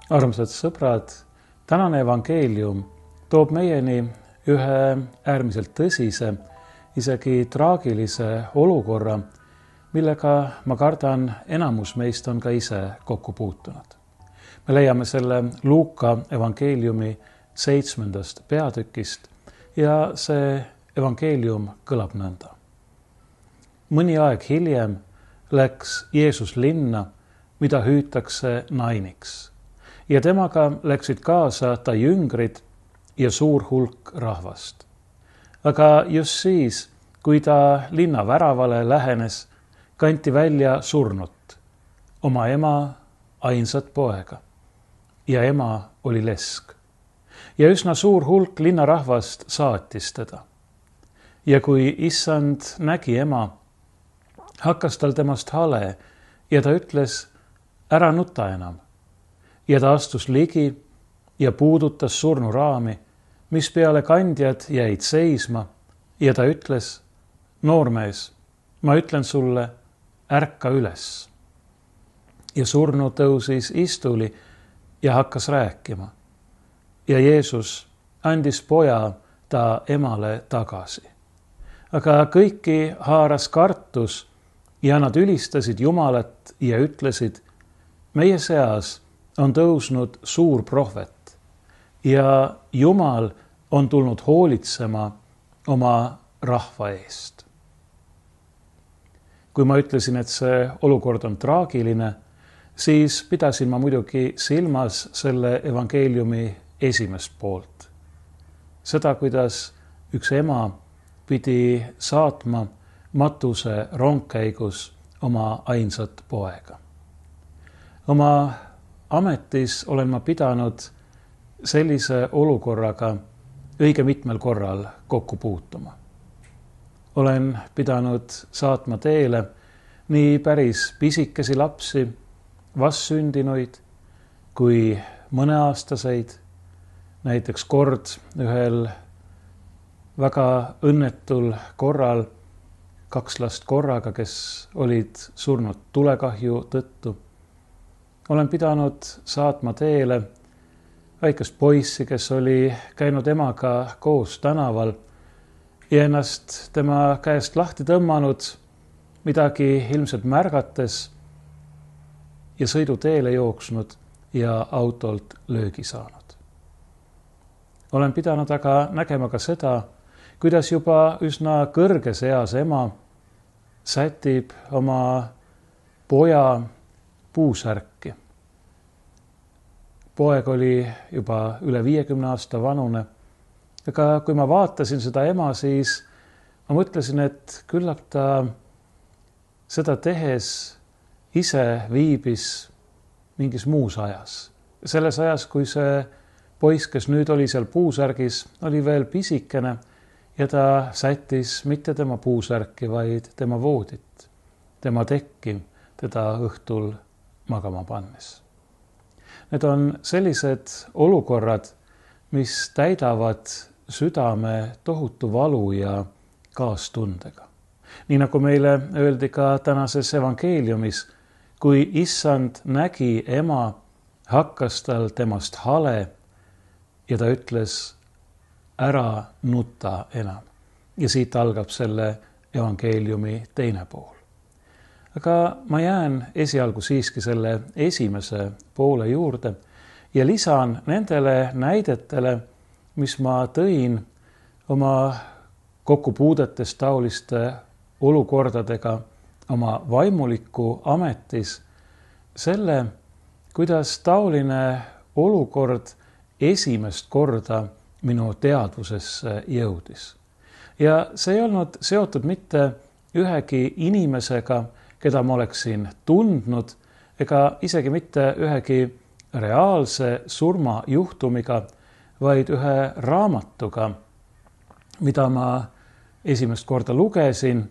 Armsad sõbrad, tänane evangeelium toob meieni ühe äärmiselt tõsise, isegi traagilise olukorra, millega ma kardan, enamus meist on ka ise kokku puutunud. Me leiame selle Luuka evangeeliumi 7. peatükist ja see evangeelium kõlab nõnda. Mõni aeg hiljem läks Jeesus linna, mida hüütakse Nainiks, ja temaga läksid kaasa ta jüngrid ja suur hulk rahvast. Aga just siis, kui ta linna väravale lähenes, kanti välja surnut, oma ema ainsat poega, ja ema oli lesk. Ja üsna suur hulk linnarahvast saatis teda. Ja kui issand nägi ema, hakkas tal temast hale ja ta ütles, ära nuta enam. Ja ta astus ligi ja puudutas surnu raami, mis peale kandjad jäid seisma, ja ta ütles, noormees, ma ütlen sulle, ärka üles. Ja surnu tõusis istuli ja hakkas rääkima. Ja Jeesus andis poja ta emale tagasi. Aga kõiki haaras kartus ja nad ülistasid Jumalat ja ütlesid, meie seas on tõusnud suur prohvet ja Jumal on tulnud hoolitsema oma rahva eest. Kui ma ütlesin, et see olukord on traagiline, siis pidasin ma muidugi silmas selle evangeeliumi esimest poolt. Seda, kuidas üks ema pidi saatma matuse rongkäigus oma ainsat poega. Oma ametis olen ma pidanud sellise olukorraga õige mitmel korral kokku puutuma. Olen pidanud saatma teele nii päris pisikesi lapsi, vastsündinuid kui mõneaastaseid. Näiteks kord ühel väga õnnetul korral 2 last korraga, kes olid surnud tulekahju tõttu. Olen pidanud saatma teele väikest poissi, kes oli käinud emaga koos tänaval ja ennast tema käest lahti tõmmanud, midagi ilmselt märgates ja sõiduteele jooksnud ja autolt löögi saanud. Olen pidanud aga nägema ka seda, kuidas juba üsna kõrges eas ema sätib oma poja puusärki. Poeg oli juba üle 50 aasta vanune, aga kui ma vaatasin seda ema, siis ma mõtlesin, et küllap ta seda tehes ise viibis mingis muus ajas. Selles ajas, kui see poiss, kes nüüd oli seal puusärgis, oli veel pisikene ja ta sättis mitte tema puusärki, vaid tema voodit, tema tekki teda õhtul magama pannes. Need on sellised olukorrad, mis täidavad südame tohutu valu ja kaastundega. Nii nagu meile öeldi ka tänases evangeeliumis, kui issand nägi ema, hakkas tal temast hale ja ta ütles, ära nuta enam. Ja siit algab selle evangeeliumi teine pool. Aga ma jään esialgu siiski selle esimese poole juurde ja lisan nendele näidetele, mis ma tõin oma kokkupuudetes taoliste olukordadega oma vaimuliku ametis, selle, kuidas taoline olukord esimest korda minu teadvusesse jõudis. Ja see ei olnud seotud mitte ühegi inimesega, keda ma oleksin tundnud, ega isegi mitte ühegi reaalse surmajuhtumiga, vaid ühe raamatuga, mida ma esimest korda lugesin.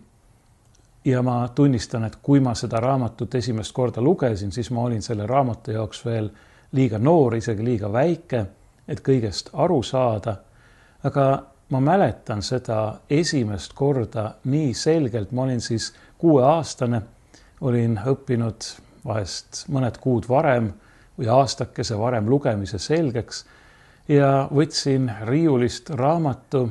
Ja ma tunnistan, et kui ma seda raamatut esimest korda lugesin, siis ma olin selle raamatu jaoks veel liiga noor, isegi liiga väike, et kõigest aru saada. Aga ma mäletan seda esimest korda nii selgelt, ma olin siis 6-aastane, olin õppinud vahest mõned kuud varem või aastakese varem lugemise selgeks ja võtsin riiulist raamatu,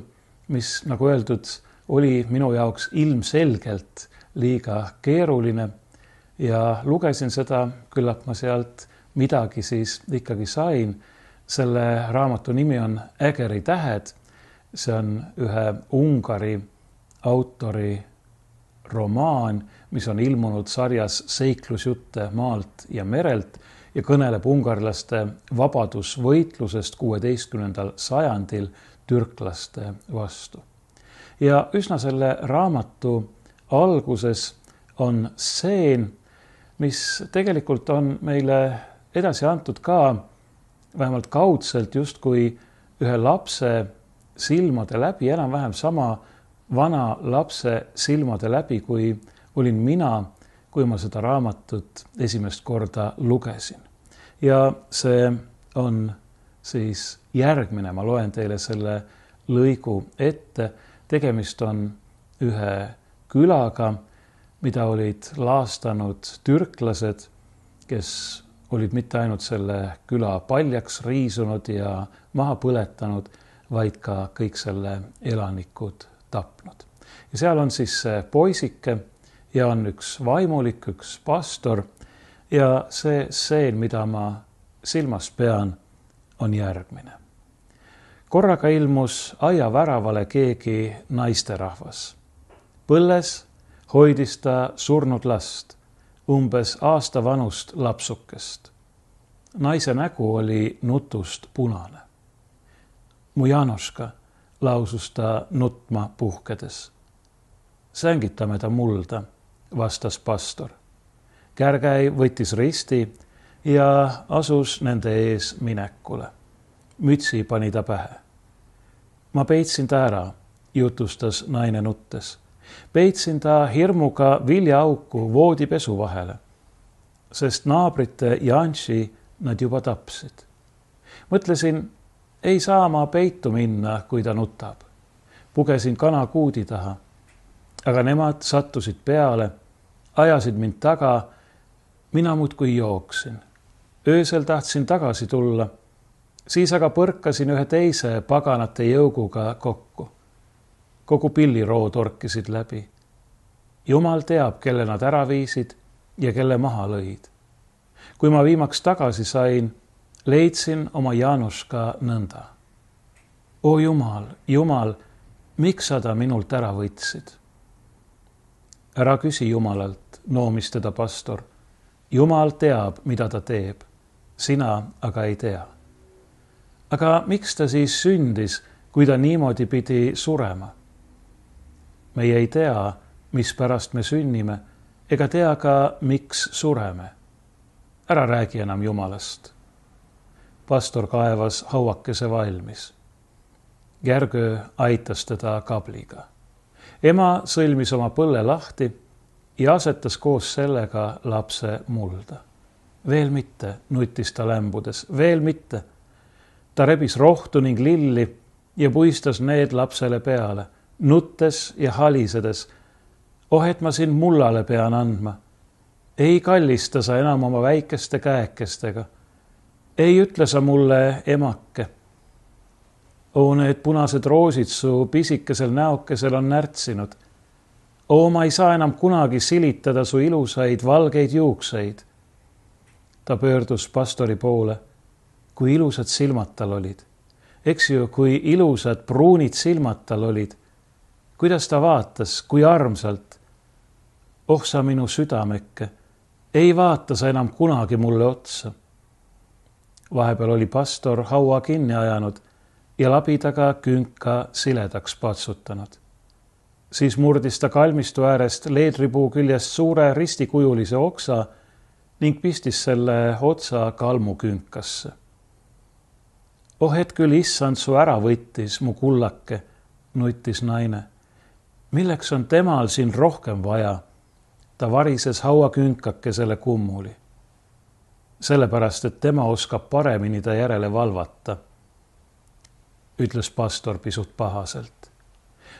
mis, nagu öeldud, oli minu jaoks ilmselgelt liiga keeruline ja lugesin seda, küllap ma sealt midagi siis ikkagi sain. Selle raamatu nimi on Ägeri tähed. See on ühe Ungari autori romaan, mis on ilmunud sarjas Seiklusjutte maalt ja merelt ja kõneleb ungarlaste vabadusvõitlusest 16. sajandil türklaste vastu. Ja üsna selle raamatu alguses on stseen, mis tegelikult on meile edasi antud ka vähemalt kaudselt justkui ühe lapse silmade läbi, enam-vähem sama vana lapse silmade läbi, kui olin mina, kui ma seda raamatut esimest korda lugesin. Ja see on siis järgmine, ma loen teile selle lõigu ette. Tegemist on ühe külaga, mida olid laastanud türklased, kes olid mitte ainult selle küla paljaks riisunud ja maha põletanud, vaid ka kõik selle elanikud tapnud. Ja seal on siis see poisike ja on üks vaimulik, üks pastor ja see stseen, mida ma silmas pean, on järgmine. Korraga ilmus aiaväravale keegi naisterahvas. Põlles hoidis ta surnud last, umbes aasta vanust lapsukest. Naise nägu oli nutust punane. Mu Janoška, lausus ta nutma puhkedes. Sängitame ta mulda, vastas pastor. Kärgäi võttis risti ja asus nende ees minekule. Mütsi pani ta pähe. Ma peitsin ta ära, jutustas naine nuttes. Peitsin ta hirmuga viljaauku voodipesu vahele, sest naabrite Janši nad juba tapsid. Mõtlesin, ei saa ma peitu minna, kui ta nutab. Pugesin kanakuudi taha, aga nemad sattusid peale, ajasid mind taga, mina muudkui jooksin. Öösel tahtsin tagasi tulla, siis aga põrkasin ühe teise paganate jõuguga kokku. Kogu pilliroo torkisid läbi. Jumal teab, kelle nad ära viisid ja kelle maha lõid. Kui ma viimaks tagasi sain, leidsin oma Janoška nõnda. O Jumal, Jumal, miks sa ta minult ära võtsid? Ära küsi Jumalalt, noomis teda pastor. Jumal teab, mida ta teeb, sina aga ei tea. Aga miks ta siis sündis, kui ta niimoodi pidi surema? Meie ei tea, mispärast me sünnime, ega tea ka, miks sureme. Ära räägi enam Jumalast. Pastor kaevas hauakese valmis. Järgö aitas teda kabliga. Ema sõlmis oma põlle lahti ja asetas koos sellega lapse mulda. Veel mitte, nutis ta lämbudes, veel mitte. Ta rebis rohtu ning lilli ja puistas need lapsele peale, nuttes ja halisedes. Oh, et ma sind mullale pean andma. Ei kallista sa enam oma väikeste käekestega. Ei ütle sa mulle emake. Oo, need punased roosid su pisikesel näokesel on närtsinud. Oo, ma ei saa enam kunagi silitada su ilusaid valgeid juukseid. Ta pöördus pastori poole. Kui ilusad silmad tal olid. Eks ju, kui ilusad pruunid silmad tal olid. Kuidas ta vaatas, kui armsalt. Oh, sa minu südamekke. Ei vaata sa enam kunagi mulle otsa. Vahepeal oli pastor haua kinni ajanud ja labidaga künka siledaks patsutanud. Siis murdis ta kalmistu äärest leedripuu küljest suure ristikujulise oksa ning pistis selle otsa kalmukünkasse. Oh, et küll issand su ära võttis, mu kullake, nutis naine. Milleks on temal siin rohkem vaja? Ta varises hauakünkakesele kummuli. Sellepärast, et tema oskab paremini ta järele valvata, ütles pastor pisut pahaselt.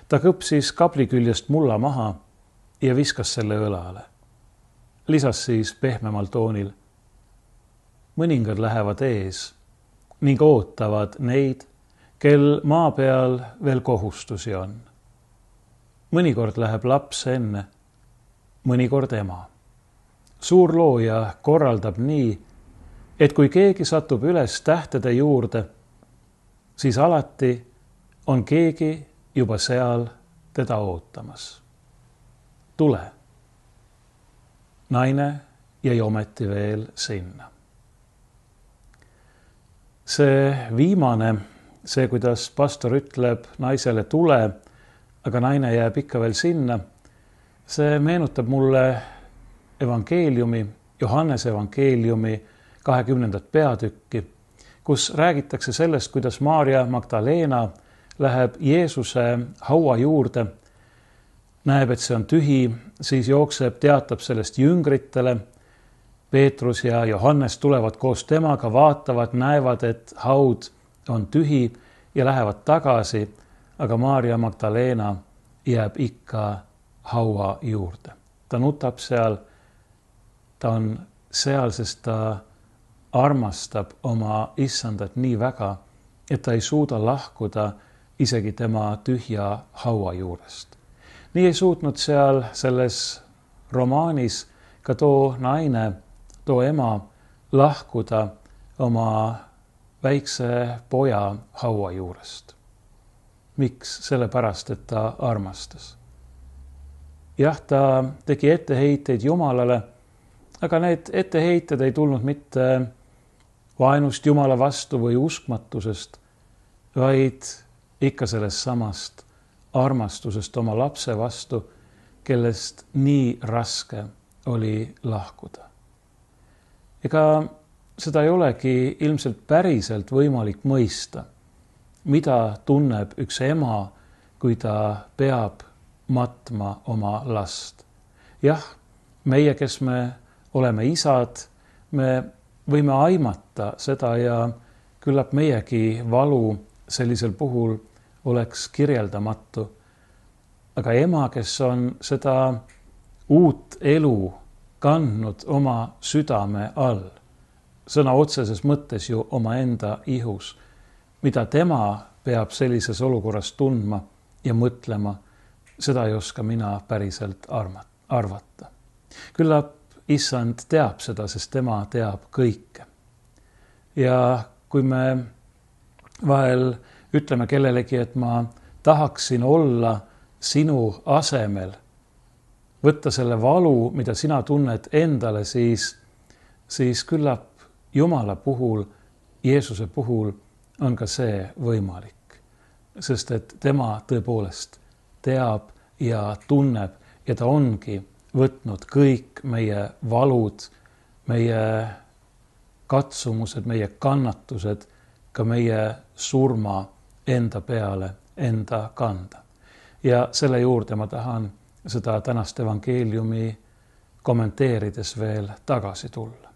Ta kõpsis kabli küljest mulla maha ja viskas selle õlale. Lisas siis pehmemal toonil. mõningad lähevad ees ning ootavad neid, kel maa peal veel kohustusi on. Mõnikord läheb laps enne, mõnikord ema. Suur looja korraldab nii, et kui keegi satub üles tähtede juurde, siis alati on keegi juba seal teda ootamas. Tule. Naine jäi ometi veel sinna. See viimane, see, kuidas pastor ütleb naisele tule, aga naine jääb ikka veel sinna, see meenutab mulle evangeeliumi, Johannese evangeeliumi 20. peatükki, kus räägitakse sellest, kuidas Maarja Magdalena läheb Jeesuse haua juurde, näeb, et see on tühi, siis jookseb, teatab sellest jüngritele. Peetrus ja Johannes tulevad koos temaga, vaatavad, näevad, et haud on tühi ja lähevad tagasi, aga Maarja Magdalena jääb ikka haua juurde. Ta nutab seal, ta on seal, sest ta armastab oma issandat nii väga, et ta ei suuda lahkuda isegi tema tühja haua juurest. Nii ei suutnud seal selles romaanis ka too naine, too ema lahkuda oma väikse poja haua juurest. Miks? Sellepärast, et ta armastas. Jah, ta tegi etteheiteid Jumalale, aga need etteheited ei tulnud mitte vaenust Jumala vastu või uskmatusest, vaid ikka sellest samast armastusest oma lapse vastu, kellest nii raske oli lahkuda. Ega seda ei olegi ilmselt päriselt võimalik mõista, mida tunneb üks ema, kui ta peab matma oma last. Jah, meie, kes me oleme isad, me võime aimata seda ja küllap meiegi valu sellisel puhul oleks kirjeldamatu. Aga ema, kes on seda uut elu kandnud oma südame all, sõna otseses mõttes ju omaenda ihus, mida tema peab sellises olukorras tundma ja mõtlema, seda ei oska mina päriselt arvata. Küllap issand teab seda, sest tema teab kõike. Ja kui me vahel ütleme kellelegi, et ma tahaksin olla sinu asemel, võtta selle valu, mida sina tunned endale, siis küllap Jumala puhul, Jeesuse puhul on ka see võimalik. Sest et tema tõepoolest teab ja tunneb ja ta ongi võtnud kõik meie valud, meie katsumused, meie kannatused, ka meie surma enda peale, enda kanda. Ja selle juurde ma tahan seda tänast evangeeliumi kommenteerides veel tagasi tulla.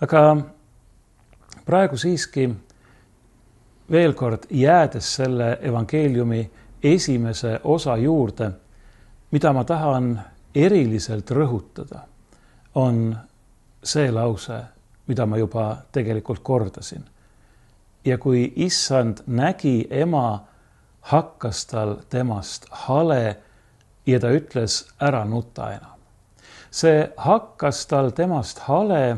Aga praegu siiski veel kord jäädes selle evangeeliumi esimese osa juurde, mida ma tahan eriliselt rõhutada, on see lause, mida ma juba tegelikult kordasin. Ja kui issand nägi ema, hakkas tal temast hale ja ta ütles, ära nuta enam. See hakkas tal temast hale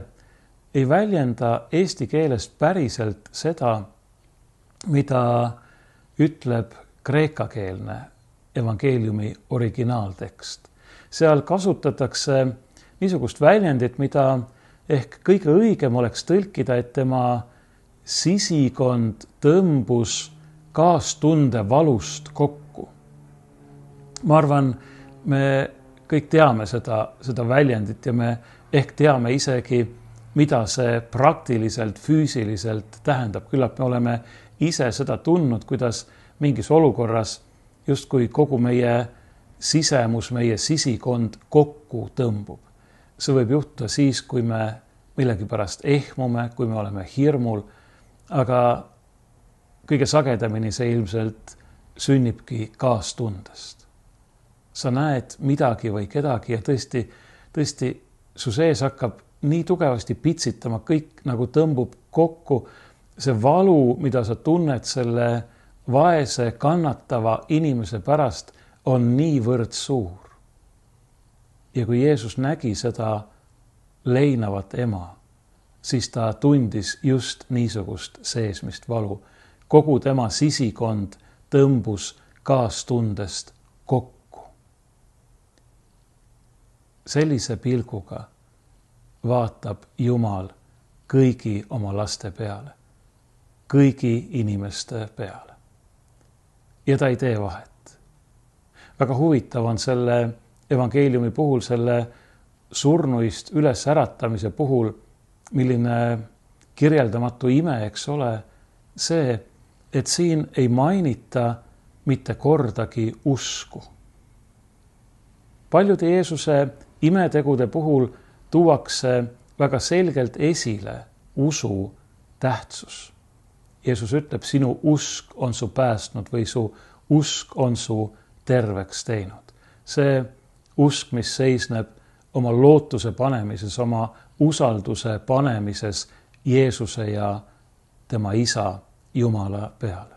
ei väljenda eesti keeles päriselt seda, mida ütleb kreekakeelne evangeeliumi originaaltekst. Seal kasutatakse niisugust väljendit, mida ehk kõige õigem oleks tõlkida, et tema sisikond tõmbus kaastunde valust kokku. Ma arvan, me kõik teame seda väljendit ja me ehk teame isegi, mida see praktiliselt, füüsiliselt tähendab. Küllap me oleme ise seda tundnud, kuidas mingis olukorras justkui kogu meie sisemus, meie sisikond kokku tõmbub. See võib juhtuda siis, kui me millegipärast ehmume, kui me oleme hirmul, aga kõige sagedamini see ilmselt sünnibki kaastundest. Sa näed midagi või kedagi ja tõesti su sees hakkab nii tugevasti pitsitama, kõik nagu tõmbub kokku. See valu, mida sa tunned selle vaese, kannatava inimese pärast, on niivõrd suur. Ja kui Jeesus nägi seda leinavat ema, siis ta tundis just niisugust seesmist valu. Kogu tema sisikond tõmbus kaastundest kokku. Sellise pilguga vaatab Jumal kõigi oma laste peale, kõigi inimeste peale. Ja ta ei tee vahet. Väga huvitav on selle evangeeliumi puhul, selle surnuist üles äratamise puhul, milline kirjeldamatu ime, eks ole, see, et siin ei mainita mitte kordagi usku. Paljude Jeesuse imetegude puhul tuuakse väga selgelt esile usu tähtsus. Jeesus ütleb, sinu usk on su päästnud või su usk on su terveks teinud. See usk, mis seisneb oma lootuse panemises, oma usalduse panemises Jeesuse ja tema isa Jumala peale.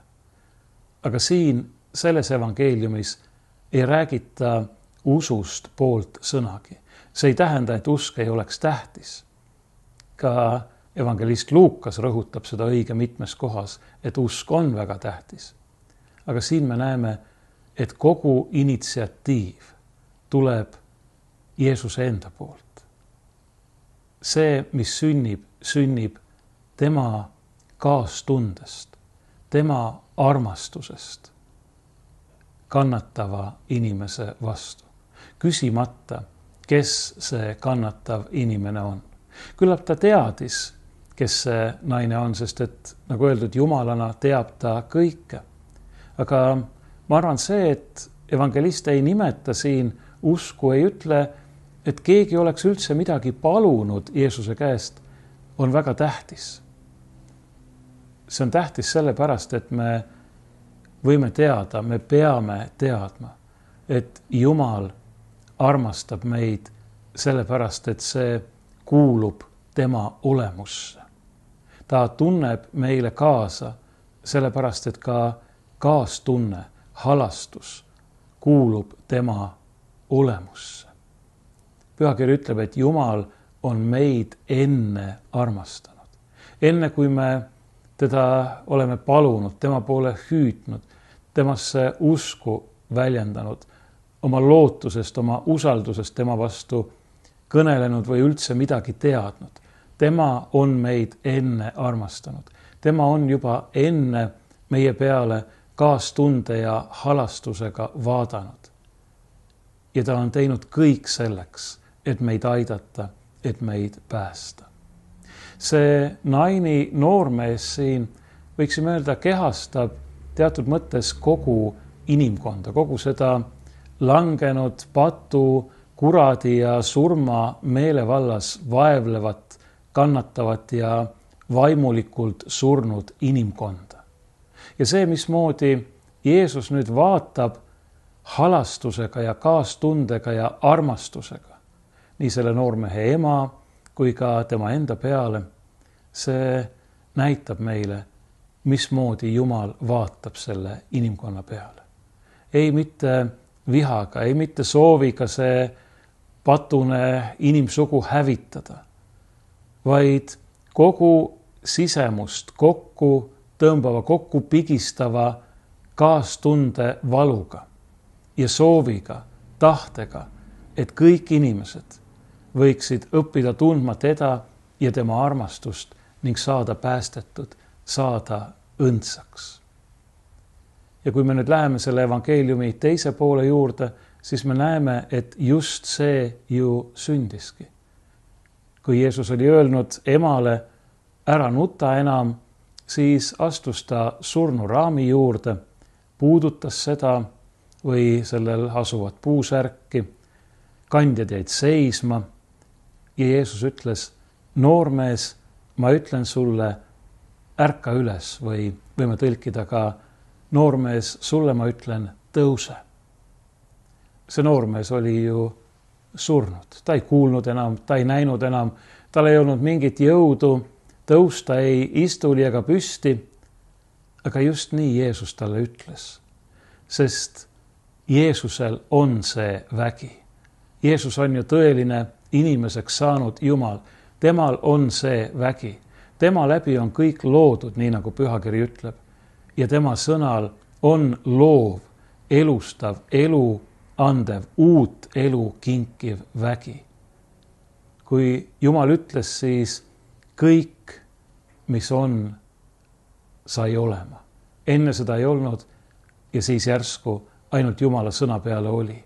Aga siin selles evangeeliumis ei räägita usust poolt sõnagi. See ei tähenda, et usk ei oleks tähtis. Ka evangelist Luukas rõhutab seda õige mitmes kohas, et usk on väga tähtis. Aga siin me näeme, et kogu initsiatiiv tuleb Jeesuse enda poolt. See, mis sünnib tema kaastundest, tema armastusest kannatava inimese vastu. Küsimata, kes see kannatav inimene on. Küllap ta teadis, kes see naine on, sest et nagu öeldud, Jumalana teab ta kõike. Aga ma arvan see, et evangelist ei nimeta siin usku, ei ütle, et keegi oleks üldse midagi palunud Jeesuse käest, on väga tähtis. See on tähtis sellepärast, et me võime teada, me peame teadma, et Jumal armastab meid sellepärast, et see kuulub tema olemusse. Ta tunneb meile kaasa sellepärast, et ka kaastunne, halastus kuulub tema olemusse. Pühakiri ütleb, et Jumal on meid enne armastanud. Enne kui me teda oleme palunud, tema poole hüüdnud, temasse usku väljendanud, oma lootusest, oma usaldusest tema vastu kõnelenud või üldse midagi teadnud. Tema on meid enne armastanud. Tema on juba enne meie peale kaastunde ja halastusega vaadanud. Ja ta on teinud kõik selleks, et meid aidata, et meid päästa. See naini noormees siin, võiksime öelda, kehastab teatud mõttes kogu inimkonda, kogu seda langenud patu, kuradi ja surma meelevallas vaevlevat, kannatavat ja vaimulikult surnud inimkonda. Ja see, mismoodi Jeesus nüüd vaatab halastusega ja kaastundega ja armastusega nii selle noormehe ema kui ka tema enda peale, see näitab meile, mismoodi Jumal vaatab selle inimkonna peale. Ei mitte vihaga, ei mitte sooviga see patune inimsugu hävitada, vaid kogu sisemust kokku tõmbava, kokku pigistava kaastunde valuga ja sooviga, tahtega, et kõik inimesed võiksid õppida tundma teda ja tema armastust ning saada päästetud, saada õndsaks. Ja kui me nüüd läheme selle evangeeliumi teise poole juurde, siis me näeme, et just see ju sündiski. Kui Jeesus oli öelnud emale, ära nuta enam, siis astus ta surnuraami juurde, puudutas seda või sellel asuvat puusärki, kandjad jäid seisma ja Jeesus ütles, noormees, ma ütlen sulle, ärka üles või võime tõlkida ka, noormees, sulle ma ütlen, tõuse. See noormees oli ju surnud, ta ei kuulnud enam, ta ei näinud enam, tal ei olnud mingit jõudu tõusta ei istuli ega püsti. Aga just nii Jeesus talle ütles, sest Jeesusel on see vägi. Jeesus on ju tõeline inimeseks saanud Jumal, temal on see vägi. Tema läbi on kõik loodud, nii nagu pühakiri ütleb. Ja tema sõnal on loov, elustav, elu andev, uut elu kinkiv vägi. Kui Jumal ütles, siis kõik, mis on, sai olema. Enne seda ei olnud ja siis järsku ainult Jumala sõna peale oli.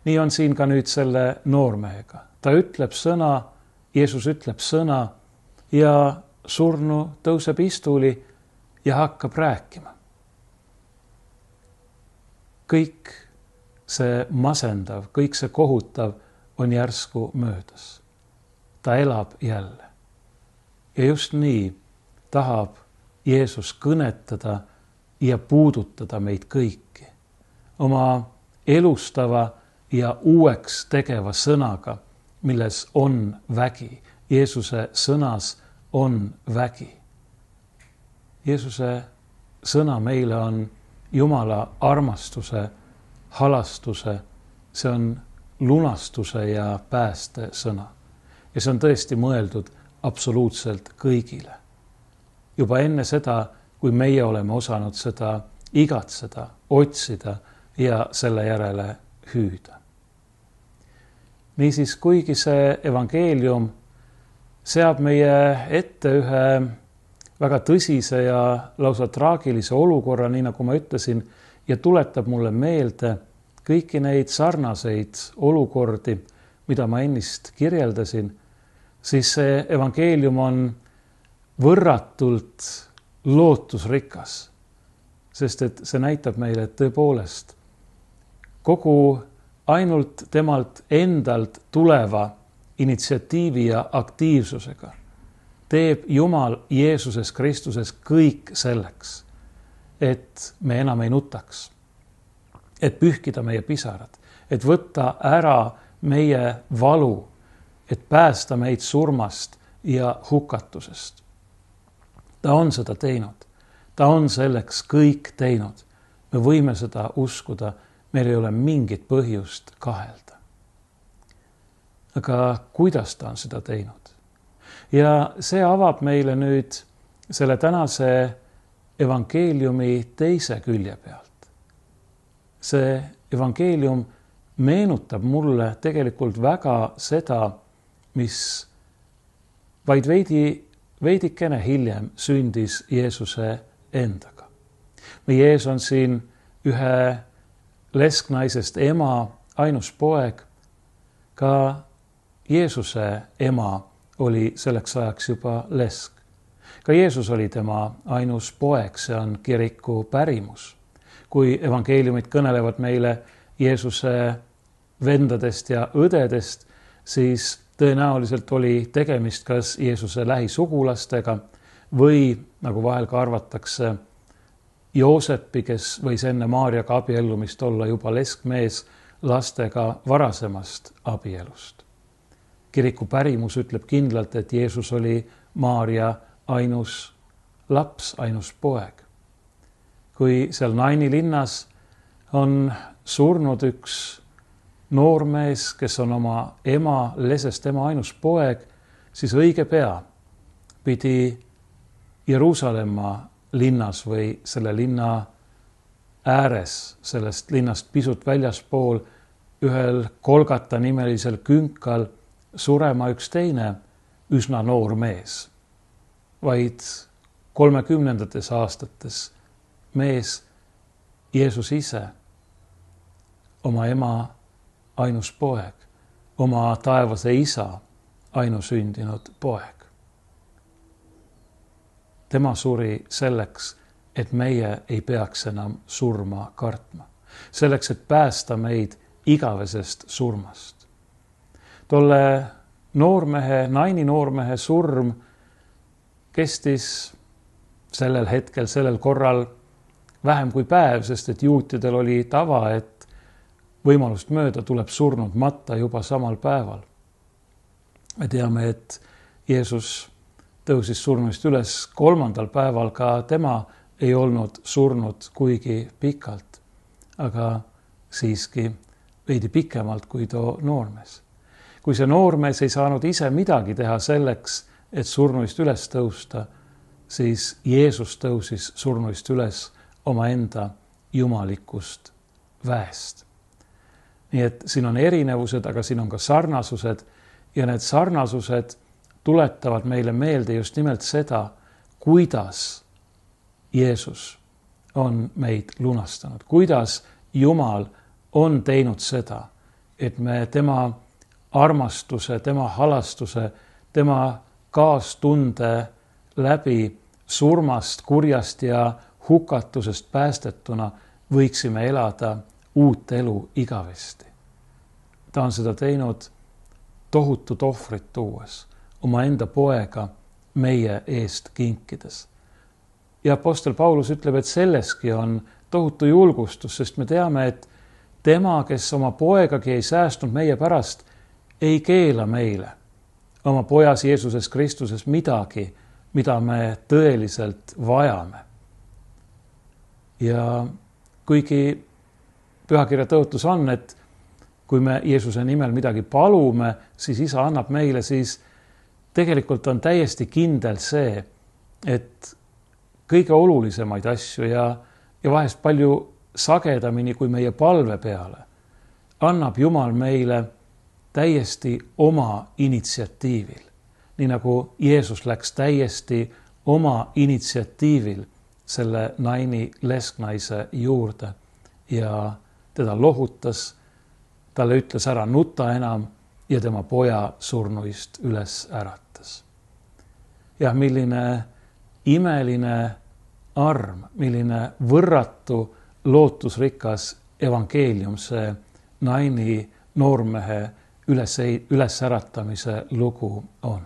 Nii on siin ka nüüd selle noormehega. Ta ütleb sõna, Jeesus ütleb sõna ja surnu tõuseb istuli ja hakkab rääkima. Kõik see masendav, kõik see kohutav on järsku möödas. Ta elab jälle. Ja just nii tahab Jeesus kõnetada ja puudutada meid kõiki. Oma elustava ja uueks tegeva sõnaga, milles on vägi. Jeesuse sõnas on vägi. Jeesuse sõna meile on Jumala armastuse, halastuse, see on lunastuse ja pääste sõna. Ja see on tõesti mõeldud absoluutselt kõigile. Juba enne seda, kui meie oleme osanud seda igatseda, otsida ja selle järele hüüda. Niisiis, kuigi see evangeelium seab meie ette ühe väga tõsise ja lausa traagilise olukorra, nii nagu ma ütlesin, ja tuletab mulle meelde kõiki neid sarnaseid olukordi, mida ma ennist kirjeldasin, siis see evangeelium on võrratult lootusrikas, sest et see näitab meile, et tõepoolest kogu ainult temalt endalt tuleva initsiatiivi ja aktiivsusega teeb Jumal Jeesuses Kristuses kõik selleks, et me enam ei nutaks, et pühkida meie pisarad, et võtta ära meie valu, et päästa meid surmast ja hukatusest. Ta on seda teinud. Ta on selleks kõik teinud. Me võime seda uskuda. Meil ei ole mingit põhjust kahelda. Aga kuidas ta on seda teinud? Ja see avab meile nüüd selle tänase evangeeliumi teise külje pealt. See evangeelium meenutab mulle tegelikult väga seda, mis vaid veidikene hiljem sündis Jeesuse endaga. Meie ees on siin ühe lesknaisest ema, ainus poeg. Ka Jeesuse ema oli selleks ajaks juba lesk. Ka Jeesus oli tema ainus poeg, see on kiriku pärimus. Kui evangeeliumid kõnelevad meile Jeesuse vendadest ja õdedest, siis tõenäoliselt oli tegemist kas Jeesuse lähisugulastega või, nagu vahel ka arvatakse, Joosepi, kes võis enne Maarjaga abiellumist olla juba leskmees lastega varasemast abielust. Kiriku pärimus ütleb kindlalt, et Jeesus oli Maarja ainus laps, ainus poeg. Kui seal Naini linnas on surnud üks noormees, kes on oma ema, lesest ema ainus poeg, siis õige pea pidi Jeruusalemma linnas või selle linna ääres, sellest linnast pisut väljaspool, ühel Kolgata nimelisel künkal surema üks teine üsna noor mees. Vaid 30. aastates mees, Jeesus ise, oma ema ainus poeg, oma taevase isa ainusündinud poeg. Tema suri selleks, et meie ei peaks enam surma kartma. Selleks, et päästa meid igavesest surmast. Tolle noormehe, Naini noormehe surm kestis sellel hetkel, sellel korral vähem kui päev, sest et juutidel oli tava, et võimalust mööda tuleb surnud matta juba samal päeval. Me teame, et Jeesus tõusis surnuist üles 3. päeval, ka tema ei olnud surnud kuigi pikalt, aga siiski veidi pikemalt kui too noormees. Kui see noormees ei saanud ise midagi teha selleks, et surnuist üles tõusta, siis Jeesus tõusis surnuist üles omaenda jumalikust väest. Nii et siin on erinevused, aga siin on ka sarnasused ja need sarnasused tuletavad meile meelde just nimelt seda, kuidas Jeesus on meid lunastanud, kuidas Jumal on teinud seda, et me tema armastuse, tema halastuse, tema kaastunde läbi surmast, kurjast ja hukatusest päästetuna võiksime elada uut elu igavesti. Ta on seda teinud tohutut ohvrit tuues, omaenda poega meie eest kinkides. Ja apostel Paulus ütleb, et selleski on tohutu julgustus, sest me teame, et tema, kes oma poegagi ei säästnud meie pärast, ei keela meile oma pojas Jeesuses Kristuses midagi, mida me tõeliselt vajame. Ja kuigi pühakirja tõotus on, et kui me Jeesuse nimel midagi palume, siis isa annab meile, siis tegelikult on täiesti kindel see, et kõige olulisemaid asju ja vahest palju sagedamini kui meie palve peale annab Jumal meile täiesti oma initsiatiivil. Nii nagu Jeesus läks täiesti oma initsiatiivil selle Naini lesknaise juurde ja teda lohutas, talle ütles ära nuta enam ja tema poja surnuist üles äratas. Ja milline imeline arm, milline võrratu lootusrikas evangeelium see Naini noormehe ülesäratamise lugu on.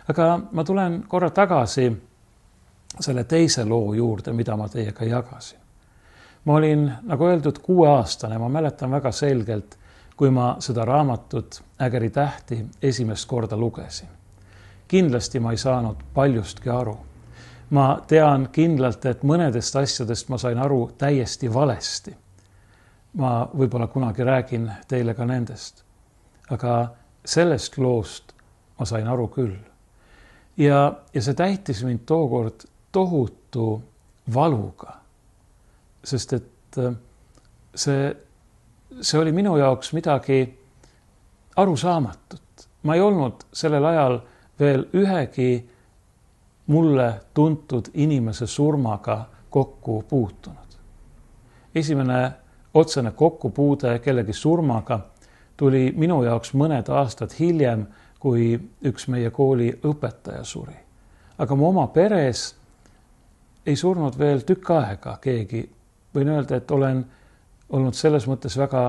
Aga ma tulen korra tagasi selle teise loo juurde, mida ma teiega jagasin. Ma olin, nagu öeldud, 6-aastane, ma mäletan väga selgelt, kui ma seda raamatut Ägeri tähti esimest korda lugesin. Kindlasti ma ei saanud paljustki aru. Ma tean kindlalt, et mõnedest asjadest ma sain aru täiesti valesti. Ma võib-olla kunagi räägin teile ka nendest. Aga sellest loost ma sain aru küll. Ja see täitis mind tookord tohutu valuga. Sest et see oli minu jaoks midagi arusaamatut. Ma ei olnud sellel ajal veel ühegi mulle tuntud inimese surmaga kokku puutunud. Esimene otsene kokkupuude kellegi surmaga tuli minu jaoks mõned aastad hiljem, kui üks meie kooli õpetaja suri. Aga mu oma peres ei surnud veel tükk aega keegi. Võin öelda, et olen olnud selles mõttes väga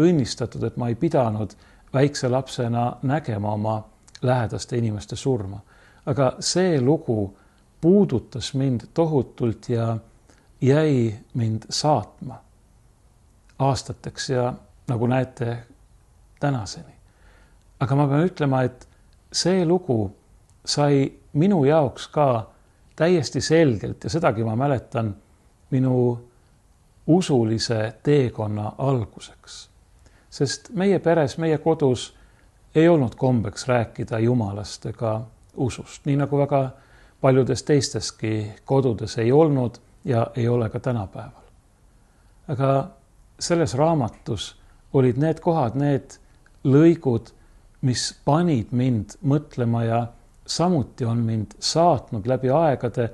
õnnistatud, et ma ei pidanud väikse lapsena nägema oma lähedaste inimeste surma. Aga see lugu puudutas mind tohutult ja jäi mind saatma aastateks ja nagu näete tänaseni. Aga ma pean ütlema, et see lugu sai minu jaoks ka täiesti selgelt ja sedagi ma mäletan minu usulise teekonna alguseks. Sest meie peres, meie kodus ei olnud kombeks rääkida Jumalast ega usust, nii nagu väga paljudes teisteski kodudes ei olnud ja ei ole ka tänapäeval. Aga selles raamatus olid need kohad, need lõigud, mis panid mind mõtlema ja samuti on mind saatnud läbi aegade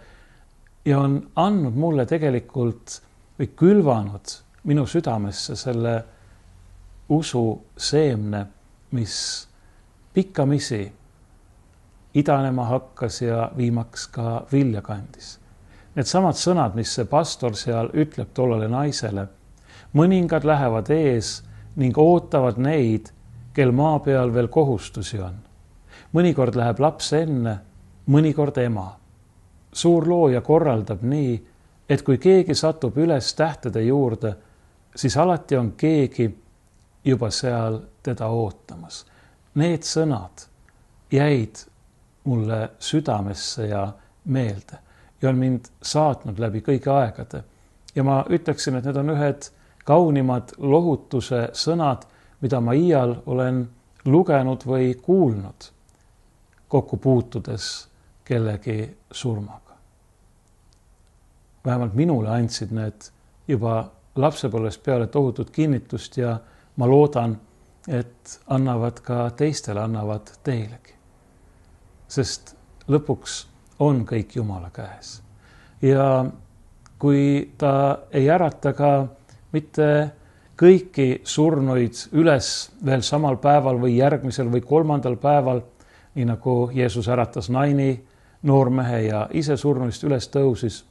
ja on andnud mulle tegelikult või külvanud minu südamesse selle usu seemne, mis pikkamisi idanema hakkas ja viimaks ka vilja kandis. Need samad sõnad, mis see pastor seal ütleb tollele naisele, mõningad lähevad ees ning ootavad neid, kel maa peal veel kohustusi on. Mõnikord läheb laps enne, mõnikord ema. Suur looja korraldab nii, et kui keegi satub üles tähtede juurde, siis alati on keegi juba seal teda ootamas. Need sõnad jäid mulle südamesse ja meelde ja on mind saatnud läbi kõigi aegade. Ja ma ütleksin, et need on ühed kaunimad lohutuse sõnad, mida ma iial olen lugenud või kuulnud kokku puutudes kellegi surmaga. Vähemalt minule andsid need juba lapsepõlvest peale tohutut kinnitust ja ma loodan, et annavad ka teistele, annavad teilegi. Sest lõpuks on kõik Jumala käes. Ja kui ta ei ärata ka mitte kõiki surnuid üles veel samal päeval või järgmisel või 3. päeval, nii nagu Jeesus äratas Naini, noormehe ja ise surnuist üles tõusis,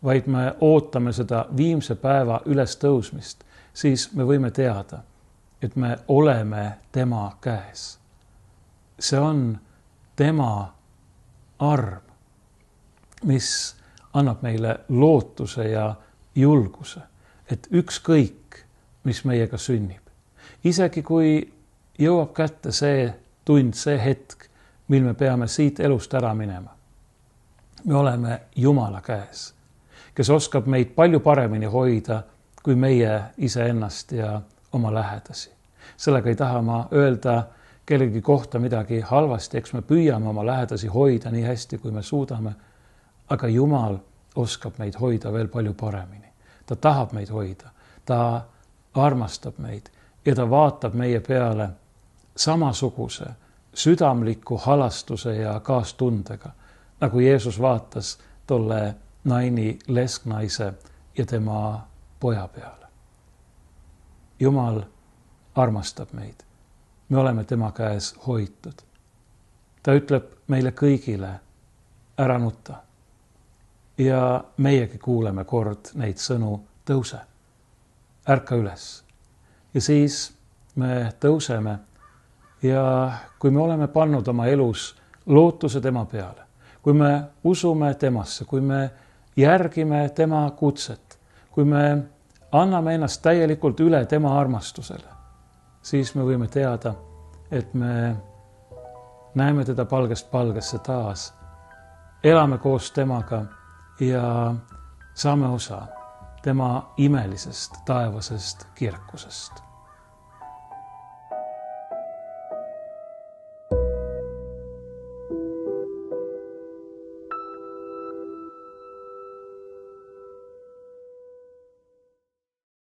vaid me ootame seda viimse päeva üles tõusmist, siis me võime teada, et me oleme tema käes. See on tema arm, mis annab meile lootuse ja julguse, et ükskõik, mis meiega sünnib. Isegi kui jõuab kätte see tund, see hetk, mil me peame siit elust ära minema. Me oleme Jumala käes, kes oskab meid palju paremini hoida kui meie iseennast ja oma lähedasi. Sellega ei taha ma öelda kellegi kohta midagi halvasti, eks me püüame oma lähedasi hoida nii hästi, kui me suudame, aga Jumal oskab meid hoida veel palju paremini. Ta tahab meid hoida, ta armastab meid ja ta vaatab meie peale samasuguse südamliku halastuse ja kaastundega, nagu Jeesus vaatas tolle Naini lesknaise ja tema poja peale. Jumal armastab meid. Me oleme tema käes hoitud. Ta ütleb meile kõigile, ära nuta. Ja meiegi kuuleme kord neid sõnu, tõuse, ärka üles. Ja siis me tõuseme ja kui me oleme pannud oma elus lootuse tema peale, kui me usume temasse, kui me järgime tema kutset, kui me anname ennast täielikult üle tema armastusele, siis me võime teada, et me näeme teda palgest palgesse taas, elame koos temaga ja saame osa tema imelisest taevasest kirkusest.